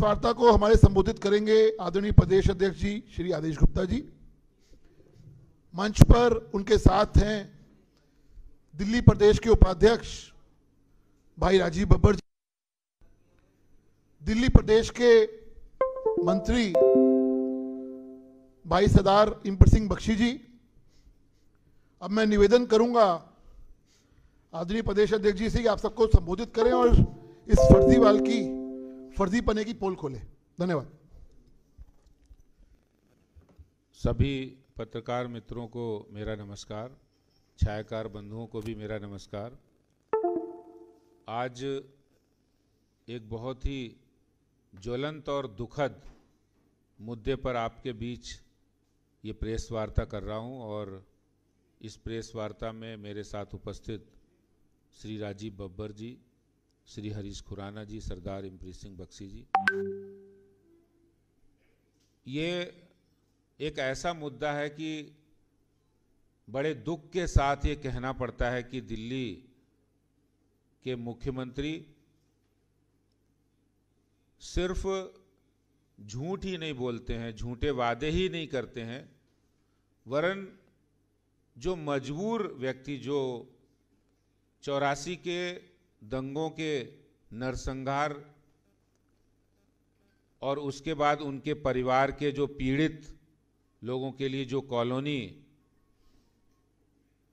वार्ता को हमारे संबोधित करेंगे आदरणीय प्रदेश अध्यक्ष जी श्री आदेश गुप्ता जी। मंच पर उनके साथ हैं दिल्ली प्रदेश के उपाध्यक्ष भाई राजीव बब्बर जी, दिल्ली प्रदेश के मंत्री भाई सरदार इंपर सिंह बख्शी जी। अब मैं निवेदन करूंगा आदरणीय प्रदेश अध्यक्ष जी से कि आप सबको संबोधित करें और इस फर्जीवाल की फर्जीपने की पोल खोलें। धन्यवाद। सभी पत्रकार मित्रों को मेरा नमस्कार, छायाकार बंधुओं को भी मेरा नमस्कार। आज एक बहुत ही ज्वलंत और दुखद मुद्दे पर आपके बीच ये प्रेस वार्ता कर रहा हूं और इस प्रेस वार्ता में मेरे साथ उपस्थित श्री राजीव बब्बर जी, श्री हरीश खुराना जी, सरदार इंपर सिंह बख्शी जी। ये एक ऐसा मुद्दा है कि बड़े दुख के साथ ये कहना पड़ता है कि दिल्ली के मुख्यमंत्री सिर्फ झूठ ही नहीं बोलते हैं, झूठे वादे ही नहीं करते हैं, वरन जो मजबूर व्यक्ति, जो 84 के दंगों के नरसंहार और उसके बाद उनके परिवार के जो पीड़ित लोगों के लिए जो कॉलोनी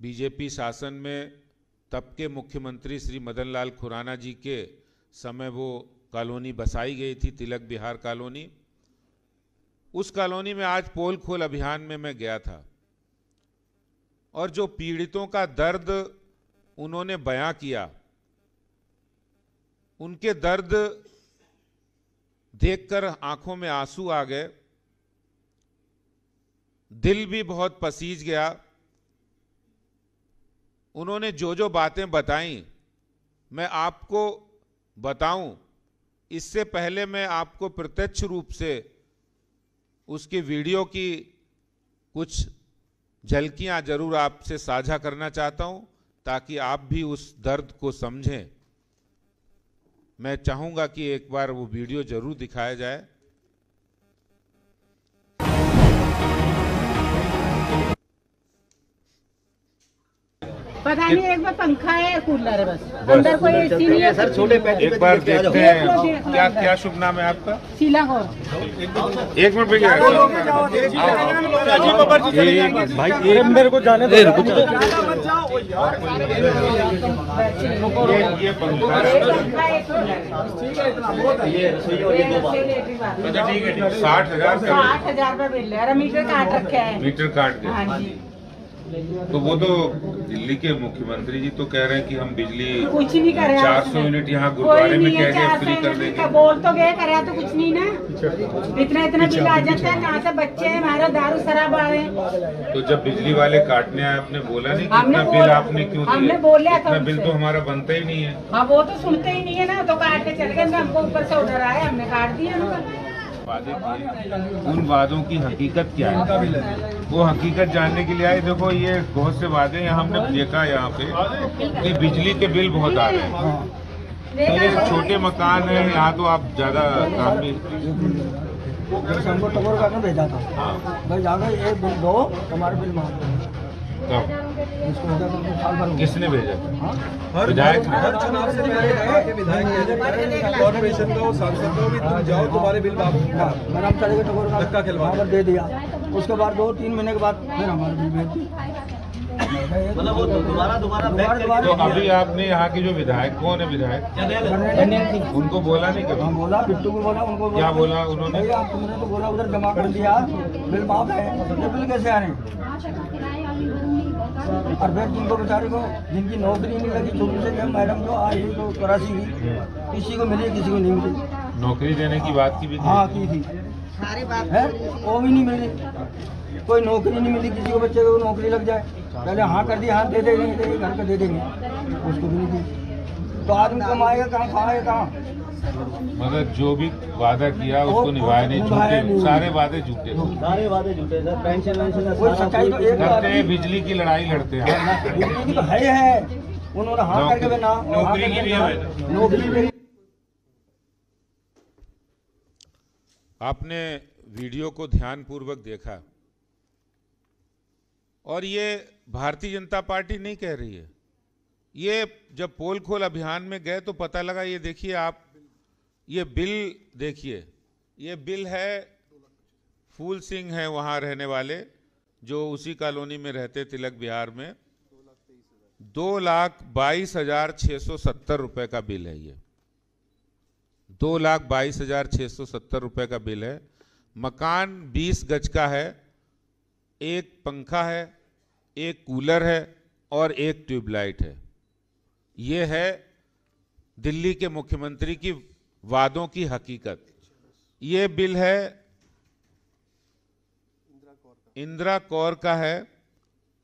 बीजेपी शासन में तब के मुख्यमंत्री श्री मदन लाल खुराना जी के समय वो कॉलोनी बसाई गई थी, तिलक विहार कॉलोनी। उस कॉलोनी में आज पोल खोल अभियान में मैं गया था और जो पीड़ितों का दर्द उन्होंने बयां किया, उनके दर्द देखकर आंखों में आंसू आ गए, दिल भी बहुत पसीज गया। उन्होंने जो जो बातें बताई मैं आपको बताऊं, इससे पहले मैं आपको प्रत्यक्ष रूप से उसकी वीडियो की कुछ झलकियां जरूर आपसे साझा करना चाहता हूं ताकि आप भी उस दर्द को समझें। मैं चाहूंगा कि एक बार वो वीडियो जरूर दिखाया जाए। पता नहीं, एक बार पंखा है, कूलर है, बस अंदर कोई एसी नहीं है सर। छोटे एक बार देखते हैं क्या क्या शुभ नाम है आपका? शीला कौर। एक मिनट भाई मेरे को जाने दो। ये पंखा ठीक है, 60,000 रुपये बिल है, मीटर काट रखे हैं। मीटर काट के। हाँ जी। तो वो तो दिल्ली के मुख्यमंत्री जी तो कह रहे हैं कि हम बिजली कुछ नहीं कर रहे, 400 यूनिट यहाँ गुरुद्वारे में कह गए फ्री कर देंगे। बोल तो गए, करा तो कुछ नहीं ना। इतना बिल आ जाता है, कहाँ से बच्चे हैं हमारे दारू शराब आ रहे हैं। तो जब बिजली वाले काटने आए, आपने बोला नहीं कि इतना बिल आपने क्यों दिया? हमने बोला इतना बिल तो हमारा बनता ही नहीं है। हाँ, वो तो सुनते ही नहीं है ना, तो काट के चल गए। हमको ऊपर से ऑर्डर आया, हमने काट दिया उनका। वादे किए, उन वादों की हकीकत क्या है वो हकीकत जानने के लिए आए। देखो ये बहुत से वादे हैं, हमने देखा यहाँ पे कि बिजली के बिल बहुत आ रहे हैं। तो ये छोटे मकान है, यहाँ तो आप ज्यादा काम भी हमको टकोर करके भेजा था। भाई जाकर ये बिल दो, हमारे बिल माफ। किसने भेजा? विधायक चुनाव से पहले विधायक कॉर्पोरेशन को, सांसद को भी तुम जाओ, तुम्हारे बिल माफ। मैंने हम चले गए टकोर का धक्का खिलवा दे दिया। उसके बाद 2-3 महीने के बाद फिर हमारे बिल भेज दिए। मतलब वो दोबारा तो अभी आपने यहाँ के जो विधायक, कौन है विधायक, उनको बोला नहीं कभी? बोला, बिट्टू को बोला, उनको क्या बोला उन्होंने? तुमने तो बोला उधर जमा कर दिया, बिल माफ है, बिल कैसे आ रहे हैं? और फिर जिनको बेचारे को जिनकी नौकरी नहीं लगी, छोटी से मैडम जो आई तो कराची की, किसी को मिली किसी को नहीं मिली। नौकरी देने की बात की भी? हाँ की थी, है वो भी नहीं मिली। कोई नौकरी नहीं मिली, किसी को बच्चे को नौकरी लग जाए, पहले हाँ कर दिया, हाँ दे देंगे, घर का दे देंगे, उसको भी नहीं दी। तो आदमी कमाएगा कहाँ, खाएगा कहाँ? मगर जो भी वादा किया उसको निभाया नहीं, झूठे सारे वादे झूठे, सारे वादे झूठे सर। पेंशन कोई सच्चाई तो एक करते हैं, बिजली की लड़ाई लड़ते हैं। बिजली की तो है, उन्होंने हाँ करके ना, नौकरी की भी है। नौकरी आपने वीडियो को ध्यानपूर्वक देखा और ये भारतीय जनता पार्टी नहीं कह रही है। ये जब पोल खोल अभियान में गए तो पता लगा। ये देखिए आप, ये बिल देखिए, ये बिल है, फूल सिंह है वहाँ रहने वाले जो उसी कॉलोनी में रहते तिलक विहार में। 2,22,670 रुपए का बिल है ये। 2,22,670 रुपए का बिल है। मकान 20 गज का है, एक पंखा है, एक कूलर है और एक ट्यूबलाइट है। ये है दिल्ली के मुख्यमंत्री की वादों की हकीकत। ये बिल है इंदिरा कौर का है,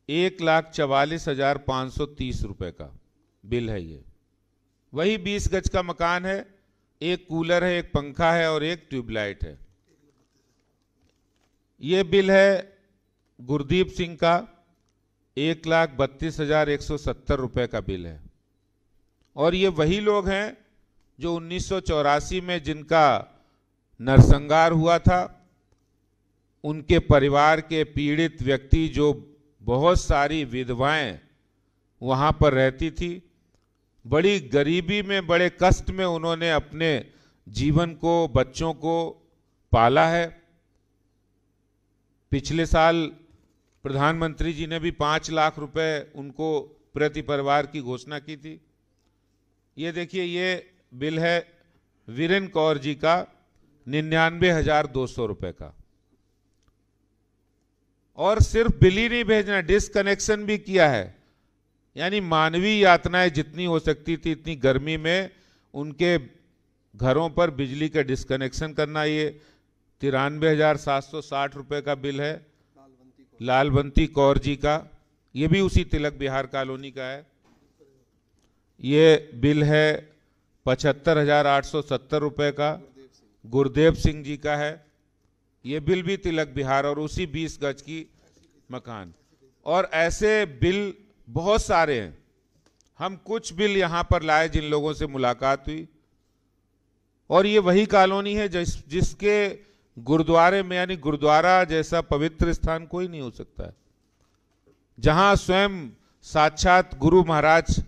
1,44,530 रुपए का बिल है ये। वही 20 गज का मकान है, एक कूलर है, एक पंखा है और एक ट्यूबलाइट है। ये बिल है गुरदीप सिंह का, 1,32,170 रुपए का बिल है। और ये वही लोग हैं जो 1984 में जिनका नरसंहार हुआ था, उनके परिवार के पीड़ित व्यक्ति, जो बहुत सारी विधवाएं वहां पर रहती थी, बड़ी गरीबी में, बड़े कष्ट में उन्होंने अपने जीवन को, बच्चों को पाला है। पिछले साल प्रधानमंत्री जी ने भी 5 लाख रुपए उनको प्रति परिवार की घोषणा की थी। ये देखिए, ये बिल है वीरेन कौर जी का, 99,200 रुपए का। और सिर्फ बिल ही नहीं भेजना, डिसकनेक्शन भी किया है। यानी मानवीय यातनाएं जितनी हो सकती थी इतनी गर्मी में उनके घरों पर बिजली का डिसकनेक्शन करना। ये 93,760 रुपए का बिल है लालबंती कौर जी का, ये भी उसी तिलक विहार कॉलोनी का है। ये बिल है 75,870 रुपए का, गुरदेव सिंह जी का है। ये बिल भी तिलक विहार और उसी 20 गज की मकान। और ऐसे बिल बहुत सारे हैं। हम कुछ बिल यहां पर लाए जिन लोगों से मुलाकात हुई। और ये वही कॉलोनी है जिसके गुरुद्वारे में, यानी गुरुद्वारा जैसा पवित्र स्थान कोई नहीं हो सकता है, जहां स्वयं साक्षात गुरु महाराज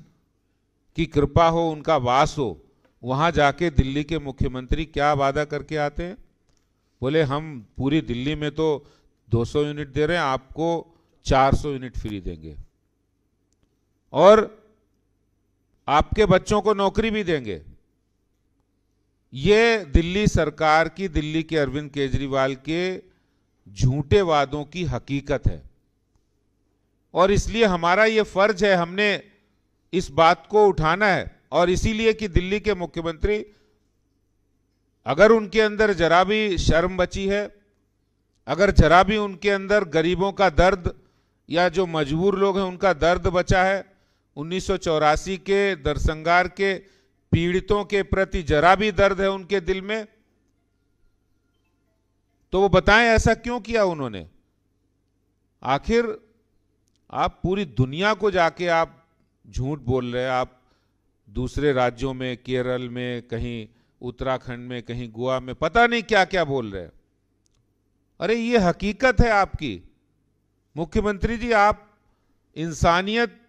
की कृपा हो, उनका वास हो। वहां जाके दिल्ली के मुख्यमंत्री क्या वादा करके आते हैं? बोले हम पूरी दिल्ली में तो 200 यूनिट दे रहे हैं, आपको 400 यूनिट फ्री देंगे और आपके बच्चों को नौकरी भी देंगे। ये दिल्ली सरकार की, दिल्ली के अरविंद केजरीवाल के झूठे वादों की हकीकत है। और इसलिए हमारा ये फर्ज है, हमने इस बात को उठाना है। और इसीलिए कि दिल्ली के मुख्यमंत्री, अगर उनके अंदर जरा भी शर्म बची है, अगर जरा भी उनके अंदर गरीबों का दर्द या जो मजबूर लोग हैं उनका दर्द बचा है, 1984 के नरसंहार के पीड़ितों के प्रति जरा भी दर्द है उनके दिल में, तो वो बताएं ऐसा क्यों किया उन्होंने। आखिर आप पूरी दुनिया को जाके आप झूठ बोल रहे हैं। आप दूसरे राज्यों में, केरल में, कहीं उत्तराखंड में, कहीं गोवा में, पता नहीं क्या क्या बोल रहे हैं। अरे ये हकीकत है आपकी। मुख्यमंत्री जी, आप इंसानियत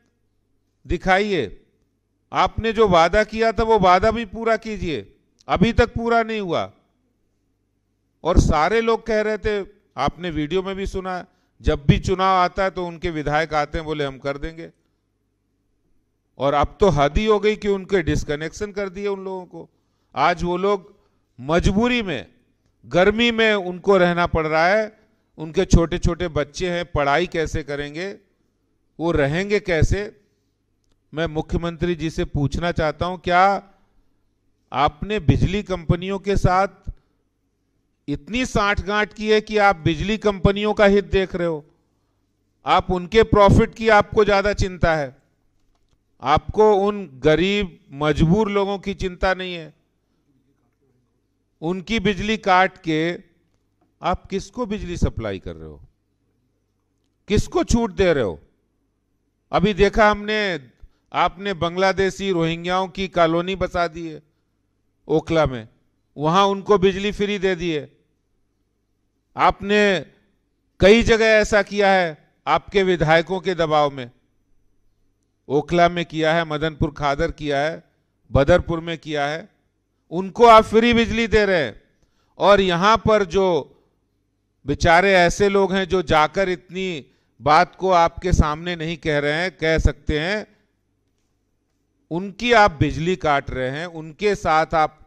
दिखाइए। आपने जो वादा किया था वो वादा भी पूरा कीजिए, अभी तक पूरा नहीं हुआ। और सारे लोग कह रहे थे, आपने वीडियो में भी सुना, जब भी चुनाव आता है तो उनके विधायक आते हैं, बोले हम कर देंगे। और अब तो हद ही हो गई कि उनके डिसकनेक्शन कर दिए उन लोगों को। आज वो लोग मजबूरी में, गर्मी में उनको रहना पड़ रहा है। उनके छोटे छोटे बच्चे हैं, पढ़ाई कैसे करेंगे, वो रहेंगे कैसे। मैं मुख्यमंत्री जी से पूछना चाहता हूं, क्या आपने बिजली कंपनियों के साथ इतनी साठगांठ की है कि आप बिजली कंपनियों का हित देख रहे हो? आप उनके प्रॉफिट की आपको ज्यादा चिंता है, आपको उन गरीब मजबूर लोगों की चिंता नहीं है। उनकी बिजली काट के आप किसको बिजली सप्लाई कर रहे हो, किसको छूट दे रहे हो? अभी देखा हमने, आपने बांग्लादेशी रोहिंग्याओं की कॉलोनी बसा दी है ओखला में, वहां उनको बिजली फ्री दे दी है। आपने कई जगह ऐसा किया है आपके विधायकों के दबाव में। ओखला में किया है, मदनपुर खादर किया है, बदरपुर में किया है, उनको आप फ्री बिजली दे रहे हैं। और यहां पर जो बेचारे ऐसे लोग हैं जो जाकर इतनी बात को आपके सामने नहीं कह रहे हैं, कह सकते हैं, उनकी आप बिजली काट रहे हैं, उनके साथ आप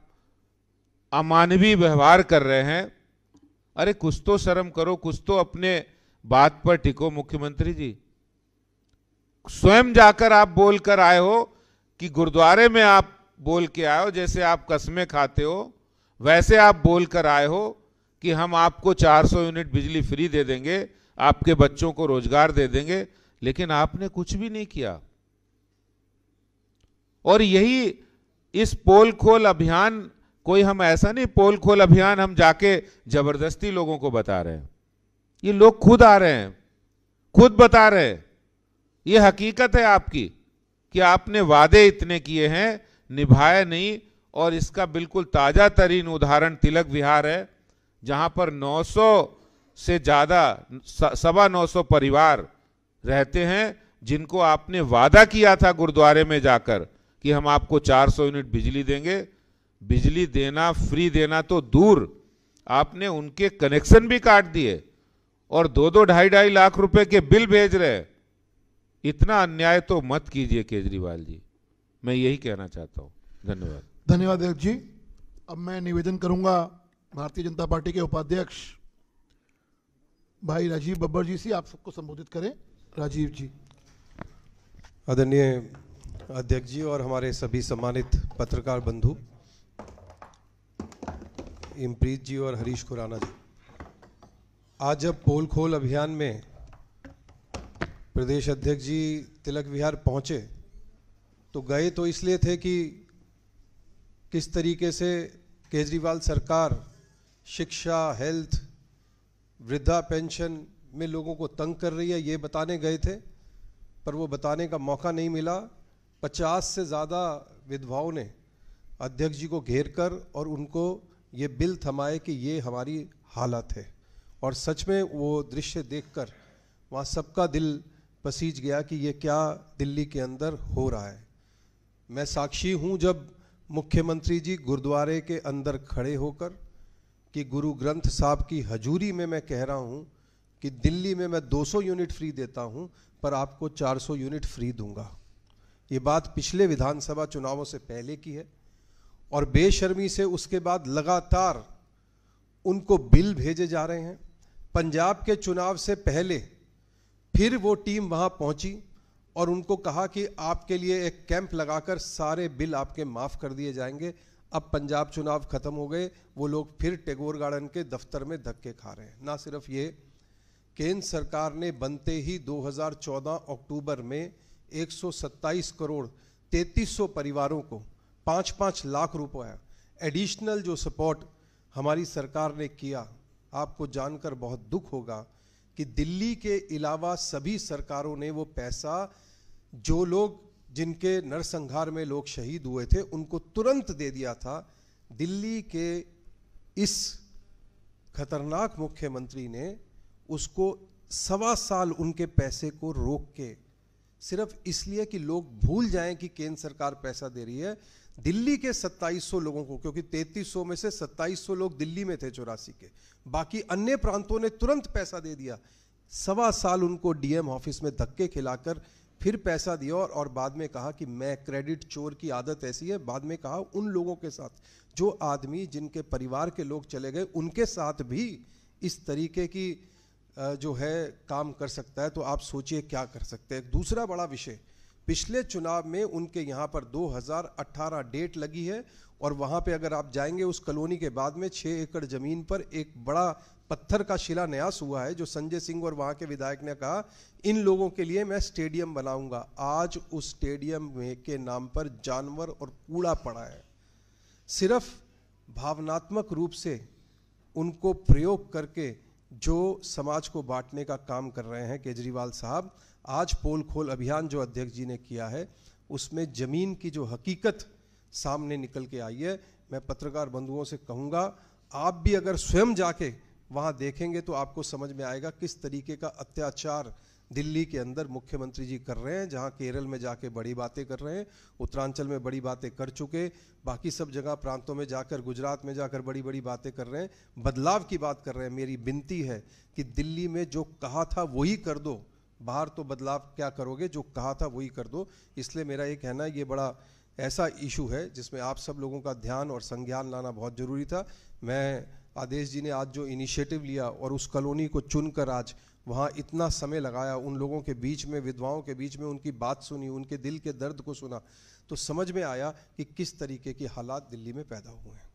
अमानवीय व्यवहार कर रहे हैं। अरे कुछ तो शर्म करो, कुछ तो अपने बात पर टिको मुख्यमंत्री जी। स्वयं जाकर आप बोलकर आए हो कि गुरुद्वारे में आप बोल के आए हो, जैसे आप कस्में खाते हो वैसे आप बोलकर आए हो कि हम आपको 400 यूनिट बिजली फ्री दे देंगे, आपके बच्चों को रोजगार दे देंगे, लेकिन आपने कुछ भी नहीं किया। और यही इस पोल खोल अभियान, कोई हम ऐसा नहीं पोल खोल अभियान हम जाके जबरदस्ती लोगों को बता रहे हैं, ये लोग खुद आ रहे हैं, खुद बता रहे हैं। ये हकीकत है आपकी कि आपने वादे इतने किए हैं, निभाए नहीं। और इसका बिल्कुल ताजा तरीन उदाहरण तिलक विहार है, जहां पर 900 से ज्यादा 925 परिवार रहते हैं, जिनको आपने वादा किया था गुरुद्वारे में जाकर कि हम आपको 400 यूनिट बिजली देंगे। बिजली देना, फ्री देना तो दूर, आपने उनके कनेक्शन भी काट दिए और 2-2, 2.5 लाख रुपए के बिल भेज रहे। इतना अन्याय तो मत कीजिए केजरीवाल जी, मैं यही कहना चाहता हूं। धन्यवाद। धन्यवाद अध्यक्ष जी। अब मैं निवेदन करूंगा भारतीय जनता पार्टी के उपाध्यक्ष भाई राजीव बब्बर जी से, आप सबको संबोधित करें। राजीव जी। आदरणीय अध्यक्ष जी और हमारे सभी सम्मानित पत्रकार बंधु इमप्रीत जी और हरीश खुराना जी, आज जब पोल खोल अभियान में प्रदेश अध्यक्ष जी तिलक विहार पहुंचे तो गए तो इसलिए थे कि किस तरीके से केजरीवाल सरकार शिक्षा, हेल्थ, वृद्धा पेंशन में लोगों को तंग कर रही है, ये बताने गए थे, पर वो बताने का मौका नहीं मिला। 50 से ज़्यादा विधवाओं ने अध्यक्ष जी को घेर कर और उनको ये बिल थमाए कि ये हमारी हालत है। और सच में वो दृश्य देखकर वहाँ सबका दिल पसीज गया कि ये क्या दिल्ली के अंदर हो रहा है। मैं साक्षी हूँ जब मुख्यमंत्री जी गुरुद्वारे के अंदर खड़े होकर कि गुरु ग्रंथ साहब की हजूरी में मैं कह रहा हूँ कि दिल्ली में मैं 200 यूनिट फ्री देता हूँ पर आपको 400 यूनिट फ्री दूंगा। ये बात पिछले विधानसभा चुनावों से पहले की है और बेशर्मी से उसके बाद लगातार उनको बिल भेजे जा रहे हैं। पंजाब के चुनाव से पहले फिर वो टीम वहाँ पहुँची और उनको कहा कि आपके लिए एक कैंप लगाकर सारे बिल आपके माफ़ कर दिए जाएंगे। अब पंजाब चुनाव खत्म हो गए, वो लोग फिर टैगोर गार्डन के दफ्तर में धक्के खा रहे हैं। ना सिर्फ ये, केंद्र सरकार ने बनते ही 2014 अक्टूबर में 127 करोड़ 3300 परिवारों को 5-5 लाख रुपए एडिशनल जो सपोर्ट हमारी सरकार ने किया। आपको जानकर बहुत दुख होगा कि दिल्ली के अलावा सभी सरकारों ने वो पैसा, जो लोग जिनके नरसंहार में लोग शहीद हुए थे, उनको तुरंत दे दिया था। दिल्ली के इस खतरनाक मुख्यमंत्री ने उसको 1.25 साल उनके पैसे को रोक के, सिर्फ इसलिए कि लोग भूल जाएं कि केंद्र सरकार पैसा दे रही है, दिल्ली के 2700 लोगों को, क्योंकि 3300 में से 2700 लोग दिल्ली में थे 84 के, बाकी अन्य प्रांतों ने तुरंत पैसा दे दिया। 1.25 साल उनको डीएम ऑफिस में धक्के खिलाकर फिर पैसा दिया और बाद में कहा कि मैं क्रेडिट चोर की आदत ऐसी है। बाद में कहा उन लोगों के साथ, जो आदमी जिनके परिवार के लोग चले गए, उनके साथ भी इस तरीके की जो है काम कर सकता है, तो आप सोचिए क्या कर सकते हैं। दूसरा बड़ा विषय, पिछले चुनाव में उनके यहाँ पर 2018 डेट लगी है और वहाँ पे अगर आप जाएंगे उस कॉलोनी के बाद में 6 एकड़ ज़मीन पर एक बड़ा पत्थर का शिलान्यास हुआ है, जो संजय सिंह और वहाँ के विधायक ने कहा इन लोगों के लिए मैं स्टेडियम बनाऊंगा। आज उस स्टेडियम में के नाम पर जानवर और कूड़ा पड़ा है। सिर्फ भावनात्मक रूप से उनको प्रयोग करके जो समाज को बांटने का काम कर रहे हैं केजरीवाल साहब। आज पोल खोल अभियान जो अध्यक्ष जी ने किया है, उसमें ज़मीन की जो हकीकत सामने निकल के आई है। मैं पत्रकार बंधुओं से कहूँगा, आप भी अगर स्वयं जाके वहाँ देखेंगे तो आपको समझ में आएगा किस तरीके का अत्याचार दिल्ली के अंदर मुख्यमंत्री जी कर रहे हैं। जहाँ केरल में जाके बड़ी बातें कर रहे हैं, उत्तरांचल में बड़ी बातें कर चुके, बाकी सब जगह प्रांतों में जाकर, गुजरात में जाकर बड़ी बड़ी बातें कर रहे हैं, बदलाव की बात कर रहे हैं। मेरी विनती है कि दिल्ली में जो कहा था वही कर दो, बाहर तो बदलाव क्या करोगे, जो कहा था वही कर दो। इसलिए मेरा ये कहना है, ये बड़ा ऐसा इशू है जिसमें आप सब लोगों का ध्यान और संज्ञान लाना बहुत ज़रूरी था। मैं आदेश जी ने आज जो इनिशिएटिव लिया और उस कॉलोनी को चुनकर आज वहाँ इतना समय लगाया, उन लोगों के बीच में, विधवाओं के बीच में उनकी बात सुनी, उनके दिल के दर्द को सुना, तो समझ में आया कि किस तरीके के हालात दिल्ली में पैदा हुए हैं।